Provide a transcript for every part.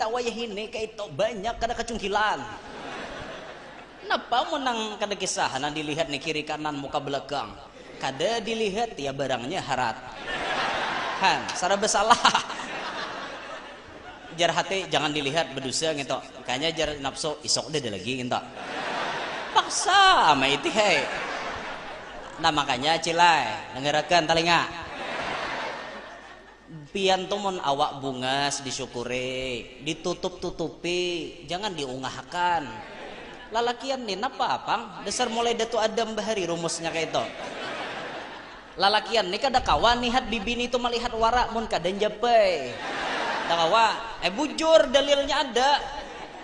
wanita wayah ini kayak itu banyak kada kecungkilan. Kenapa menang kada kisah dilihat nih kiri kanan muka belakang. Kada dilihat ya barangnya harat. Han, sara bersalah. Jar hati jangan dilihat berdosa gitu. Kayaknya jar nafsu isok deh lagi gitu. Paksa sama itu hei. Nah makanya cilai dengarkan telinga. Pian tumun awak bungas disyukuri, ditutup-tutupi, jangan diungahkan. Lalakian nih napa apang? Dasar mulai datu Adam bahari rumusnya kayak itu. Lalakian nih kada kawan nihat bibini itu melihat warak mun kada japai. Kawa, bujur dalilnya ada.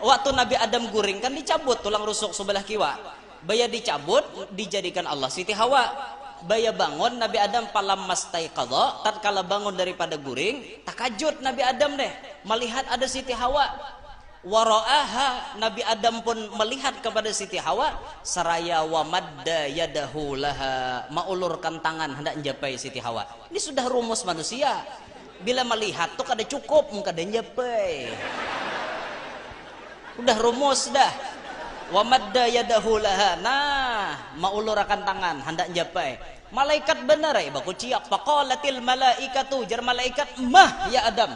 Waktu Nabi Adam guring kan dicabut tulang rusuk sebelah kiwa. Baya dicabut dijadikan Allah Siti Hawa. Baya bangun Nabi Adam palam mastaiqadha, tatkala bangun daripada guring, takajud Nabi Adam deh melihat ada Siti Hawa. Wara'aha, Nabi Adam pun melihat kepada Siti Hawa, saraya wa madda yadahu laha, maulurkan tangan hendak menjapai Siti Hawa. Ini sudah rumus manusia. Bila melihat tuh kada cukup muka dan japai. Udah rumus dah. Wa madda yadahu laha. Nah, maulurakan tangan hendak japai. Malaikat benar baku ciak faqalatil malaikatu, jar malaikat mah ya Adam.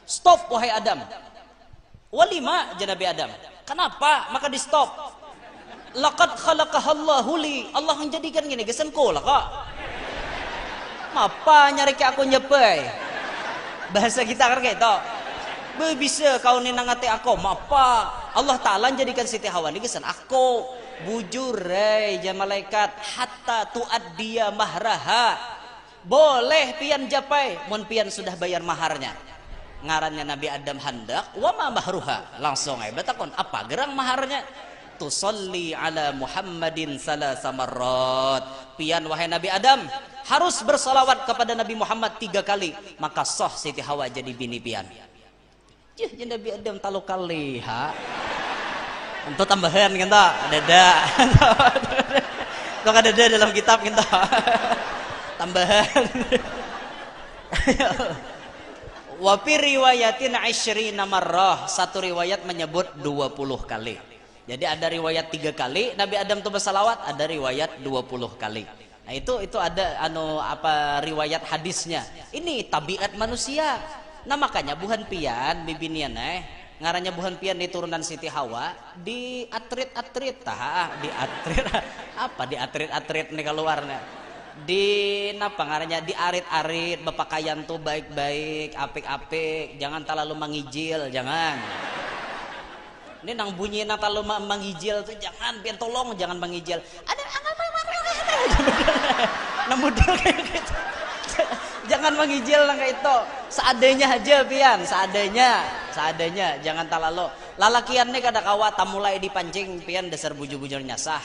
Stop wahai Adam. Walima Nabi Adam. Kenapa? Maka di stop. Laqad khalaqahallahu li. Allah menjadikan gini gesenku lah kok. Apa nyari ke aku nyepai? Bahasa kita kan kayak itu. Bisa kau ni nangate aku mapa Allah Ta'ala jadikan Siti Hawa ni kesan aku bujur malaikat hatta tuaddiya mahraha. Boleh pian japai mun pian sudah bayar maharnya. Ngarannya Nabi Adam hendak wa ma mahruha, langsung batakon apa gerang maharnya. Tusalli ala Muhammadin salasa marrat. Pian wahai Nabi Adam harus bersalawat kepada Nabi Muhammad 3 kali, maka sah Siti Hawa jadi bini pian. Nabi Adam talu kali ha. Untuk tambahan kan tak? Dada. Kok ada dada dalam kitab kan tak? Tambahan. Wa fi riwayatin 20 marrah, satu riwayat menyebut 20 kali. Jadi ada riwayat 3 kali Nabi Adam itu bersalawat, ada riwayat 20 kali. Nah itu ada riwayat hadisnya. Ini tabiat manusia. Nah makanya buhan pian bibinian ngarannya buhan pian di turunan Siti Hawa di atrit-atrit di atrit-atrit nih keluarnya. Di napa ngarannya di arit-arit bepakaian tuh baik-baik, apik-apik, jangan terlalu mengijil, jangan. Ini nang bunyi nang terlalu mengijil tuh jangan, pian tolong jangan mengijil. Ada nang model kayak gitu. Jangan mengijil nang kayak itu. Seadanya aja pian, seadanya, jangan terlalu. Lalakian nih kada kawa mulai dipancing pian dasar bujur-bujur nyasah.